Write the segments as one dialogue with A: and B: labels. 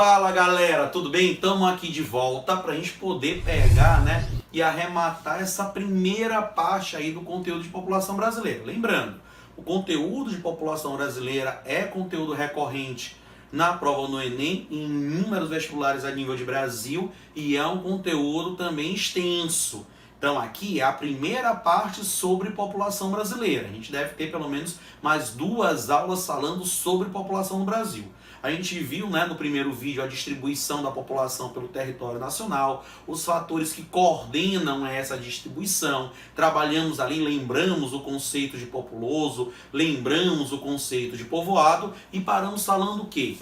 A: Fala galera, tudo bem? Estamos aqui de volta para a gente poder pegar, e arrematar essa primeira parte aí do conteúdo de população brasileira. Lembrando, o conteúdo de população brasileira é conteúdo recorrente na prova no Enem, em inúmeros vestibulares a nível de Brasil, e é um conteúdo também extenso. Então aqui é a primeira parte sobre população brasileira. A gente deve ter pelo menos mais 2 aulas falando sobre população no Brasil. A gente viu no primeiro vídeo a distribuição da população pelo território nacional, os fatores que coordenam essa distribuição. Trabalhamos ali, lembramos o conceito de populoso, lembramos o conceito de povoado e paramos falando o quê?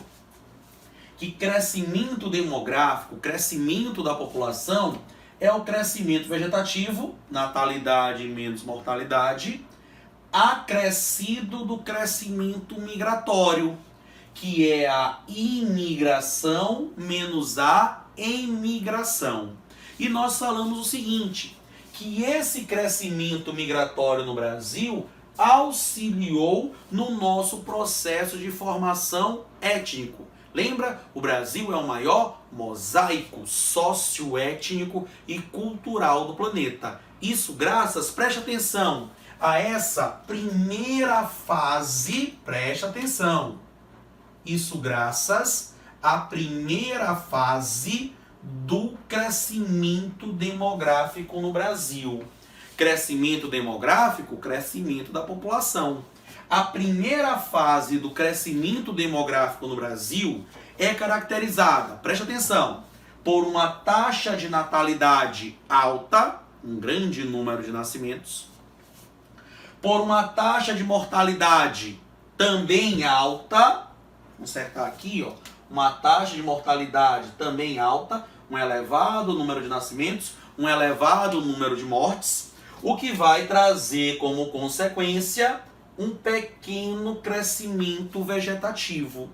A: Que crescimento demográfico, crescimento da população é o crescimento vegetativo, natalidade menos mortalidade, acrescido do crescimento migratório, que é a imigração menos a emigração. E nós falamos o seguinte, que esse crescimento migratório no Brasil auxiliou no nosso processo de formação étnico. Lembra? O Brasil é o maior mosaico socioétnico e cultural do planeta. Isso graças, preste atenção, a essa primeira fase, preste atenção. Isso graças à primeira fase do crescimento demográfico no Brasil. Crescimento demográfico, crescimento da população. A primeira fase do crescimento demográfico no Brasil é caracterizada, preste atenção, por uma taxa de natalidade alta, um grande número de nascimentos, por uma taxa de mortalidade também alta. Vamos acertar aqui, uma taxa de mortalidade também alta, um elevado número de nascimentos, um elevado número de mortes, o que vai trazer como consequência um pequeno crescimento vegetativo.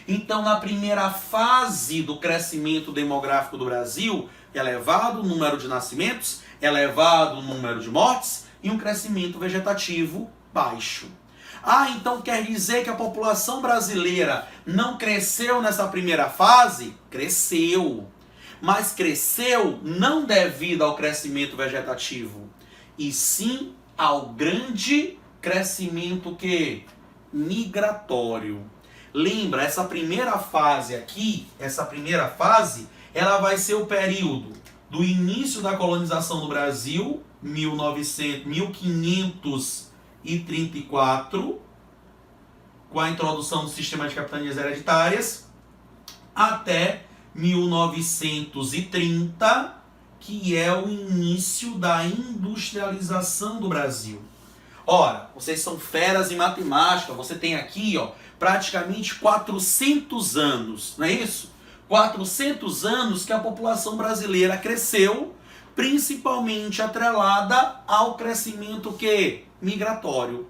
A: Então, na primeira fase do crescimento demográfico do Brasil, elevado número de nascimentos, elevado número de mortes e um crescimento vegetativo baixo. Então quer dizer que a população brasileira não cresceu nessa primeira fase? Cresceu. Mas cresceu não devido ao crescimento vegetativo, e sim ao grande crescimento migratório. Lembra, essa primeira fase aqui, ela vai ser o período do início da colonização do Brasil, 1534, com a introdução do sistema de capitanias hereditárias, até 1930, que é o início da industrialização do Brasil. Ora, vocês são feras em matemática, você tem aqui praticamente 400 anos, não é isso? 400 anos que a população brasileira cresceu, principalmente atrelada ao crescimento migratório.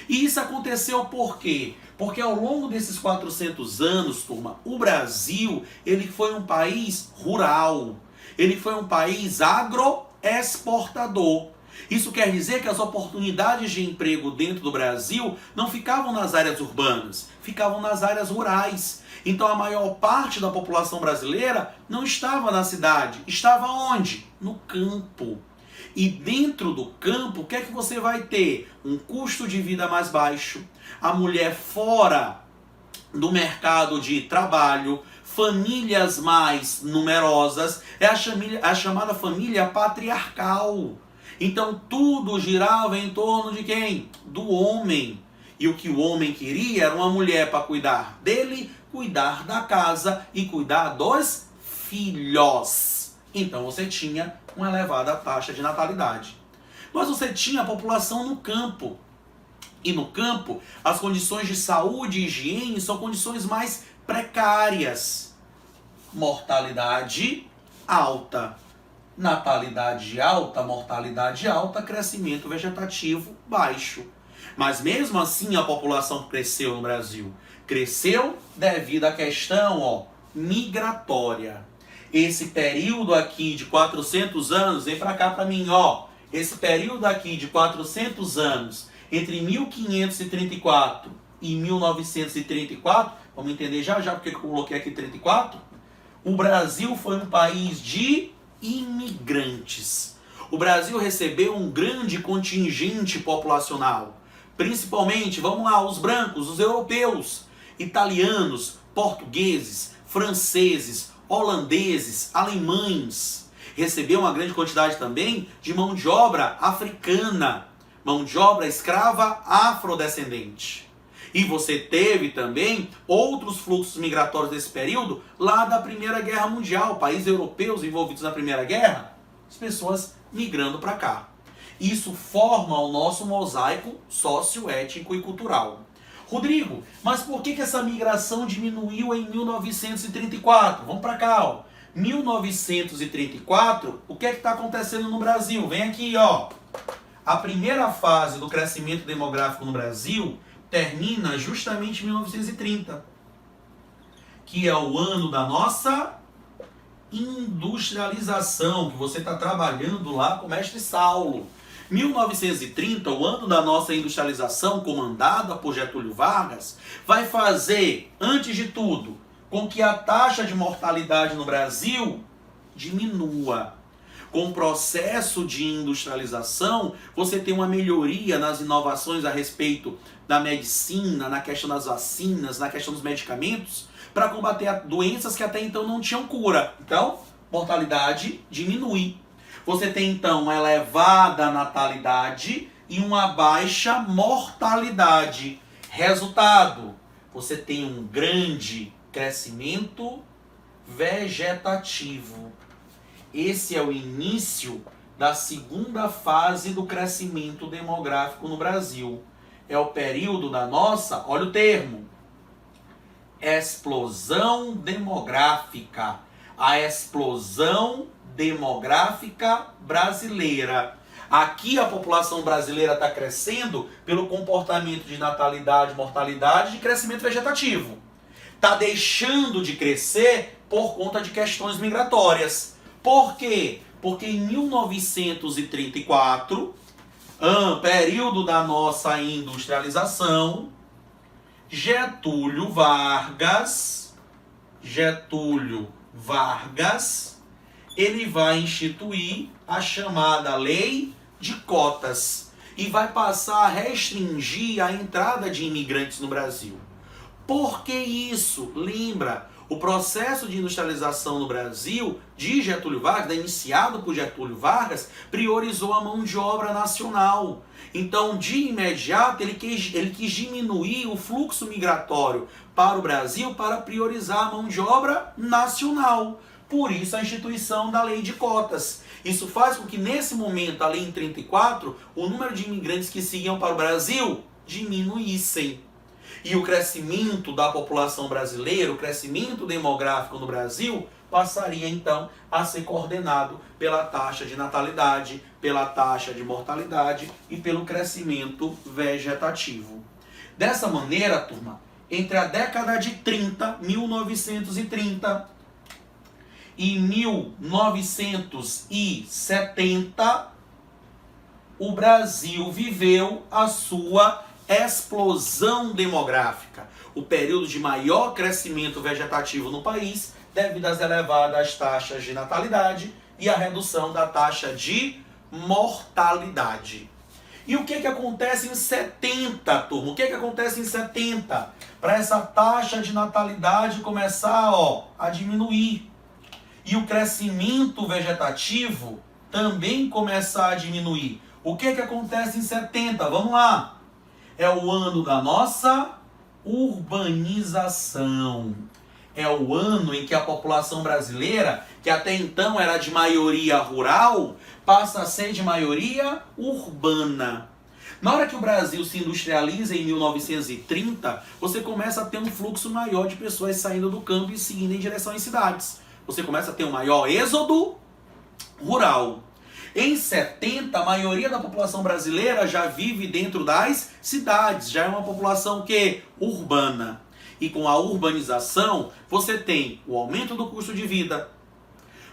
A: E isso aconteceu por quê? Porque ao longo desses 400 anos, turma, o Brasil, ele foi um país rural. Ele foi um país agroexportador. Isso quer dizer que as oportunidades de emprego dentro do Brasil não ficavam nas áreas urbanas, ficavam nas áreas rurais. Então a maior parte da população brasileira não estava na cidade, estava onde? No campo. E dentro do campo, o que é que você vai ter? Um custo de vida mais baixo, a mulher fora do mercado de trabalho, famílias mais numerosas, é a chamada família patriarcal. Então tudo girava em torno de quem? Do homem. E o que o homem queria era uma mulher para cuidar dele, cuidar da casa e cuidar dos filhos. Então você tinha uma elevada taxa de natalidade. Mas você tinha a população no campo. E no campo, as condições de saúde e higiene são condições mais precárias. Mortalidade alta. Natalidade alta, mortalidade alta, crescimento vegetativo baixo. Mas mesmo assim a população cresceu no Brasil. Cresceu devido à questão migratória. Esse período aqui de 400 anos, vem para cá para mim, esse período aqui de 400 anos, entre 1534 e 1934, Vamos entender já já porque eu coloquei aqui 34. O Brasil foi um país de imigrantes. O Brasil recebeu um grande contingente populacional. Principalmente, vamos lá, os brancos, os europeus, italianos, portugueses, franceses, holandeses, alemães. Recebeu uma grande quantidade também de mão de obra africana, mão de obra escrava afrodescendente. E você teve também outros fluxos migratórios desse período lá da Primeira Guerra Mundial, países europeus envolvidos na Primeira Guerra, as pessoas migrando para cá. Isso forma o nosso mosaico socioétnico e cultural. Rodrigo, mas por que essa migração diminuiu em 1934? Vamos para cá, ó. 1934, o que é que está acontecendo no Brasil? Vem aqui, ó. A primeira fase do crescimento demográfico no Brasil termina justamente em 1930, que é o ano da nossa industrialização, que você está trabalhando lá com o mestre Saulo. 1930, o ano da nossa industrialização, comandada por Getúlio Vargas, vai fazer, antes de tudo, com que a taxa de mortalidade no Brasil diminua. Com o processo de industrialização, você tem uma melhoria nas inovações a respeito da medicina, na questão das vacinas, na questão dos medicamentos, para combater doenças que até então não tinham cura. Então, mortalidade diminui. Você tem então uma elevada natalidade e uma baixa mortalidade. Resultado, você tem um grande crescimento vegetativo. Esse é o início da segunda fase do crescimento demográfico no Brasil. É o período da nossa, olha o termo, explosão demográfica. A explosão demográfica brasileira. Aqui a população brasileira está crescendo pelo comportamento de natalidade, mortalidade e de crescimento vegetativo. Está deixando de crescer por conta de questões migratórias. Por quê? Porque em 1934, período da nossa industrialização, Getúlio Vargas, ele vai instituir a chamada Lei de Cotas e vai passar a restringir a entrada de imigrantes no Brasil. Por que isso? Lembra, o processo de industrialização no Brasil de Getúlio Vargas, iniciado por Getúlio Vargas, priorizou a mão de obra nacional. Então, de imediato, ele quis diminuir o fluxo migratório para o Brasil para priorizar a mão de obra nacional. Por isso, a instituição da Lei de Cotas. Isso faz com que, nesse momento, ali em 1934, o número de imigrantes que seguiam para o Brasil diminuíssem. E o crescimento da população brasileira, o crescimento demográfico no Brasil, passaria então a ser coordenado pela taxa de natalidade, pela taxa de mortalidade e pelo crescimento vegetativo. Dessa maneira, turma, entre a década de 1930 e 1970, o Brasil viveu a sua explosão demográfica, o período de maior crescimento vegetativo no país, devido às elevadas taxas de natalidade e à redução da taxa de mortalidade. E o que acontece em 70, turma? O que acontece em 70? Para essa taxa de natalidade começar a diminuir e o crescimento vegetativo também começar a diminuir. O que acontece em 70? Vamos lá. É o ano da nossa urbanização. É o ano em que a população brasileira, que até então era de maioria rural, passa a ser de maioria urbana. Na hora que o Brasil se industrializa em 1930, você começa a ter um fluxo maior de pessoas saindo do campo e seguindo em direção às cidades. Você começa a ter um maior êxodo rural. Em 70, a maioria da população brasileira já vive dentro das cidades, já é uma população urbana. E com a urbanização, você tem o aumento do custo de vida,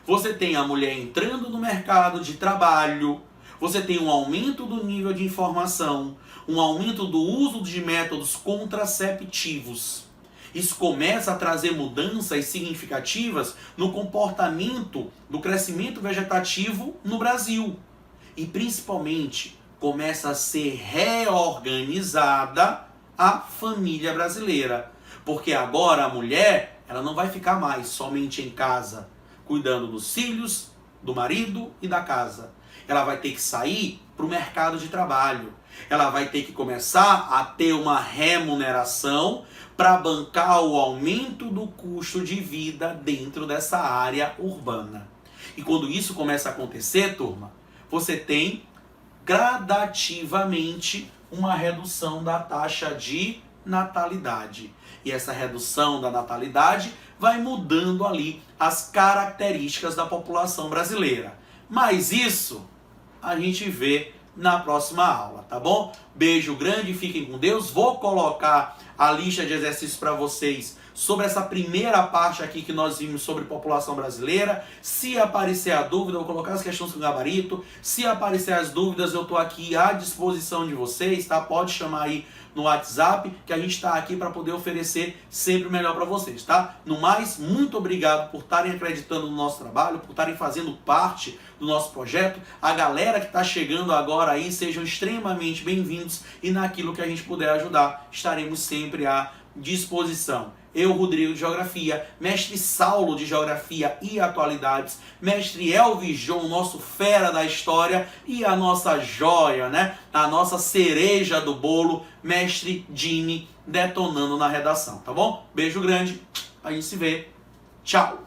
A: você tem a mulher entrando no mercado de trabalho, você tem um aumento do nível de informação, um aumento do uso de métodos contraceptivos. Isso começa a trazer mudanças significativas no comportamento do crescimento vegetativo no Brasil. E principalmente começa a ser reorganizada a família brasileira. Porque agora a mulher, ela não vai ficar mais somente em casa, cuidando dos filhos, do marido e da casa. Ela vai ter que sair para o mercado de trabalho. Ela vai ter que começar a ter uma remuneração para bancar o aumento do custo de vida dentro dessa área urbana. E quando isso começa a acontecer, turma, você tem gradativamente uma redução da taxa de natalidade. E essa redução da natalidade vai mudando ali as características da população brasileira. Mas isso a gente vê na próxima aula, tá bom? Beijo grande, fiquem com Deus. Vou colocar a lista de exercícios para vocês sobre essa primeira parte aqui que nós vimos sobre população brasileira. Se aparecer a dúvida, eu vou colocar as questões com gabarito. Se aparecer as dúvidas, eu estou aqui à disposição de vocês, tá? Pode chamar aí no WhatsApp, que a gente está aqui para poder oferecer sempre o melhor para vocês, tá? No mais, muito obrigado por estarem acreditando no nosso trabalho, por estarem fazendo parte do nosso projeto. A galera que está chegando agora aí, sejam extremamente bem-vindos e naquilo que a gente puder ajudar, estaremos sempre à disposição. Eu, Rodrigo de Geografia, mestre Saulo de Geografia e Atualidades, mestre Elvis João, nosso fera da história, e a nossa joia, né? A nossa cereja do bolo, mestre Jimmy, detonando na redação, tá bom? Beijo grande, a gente se vê, tchau!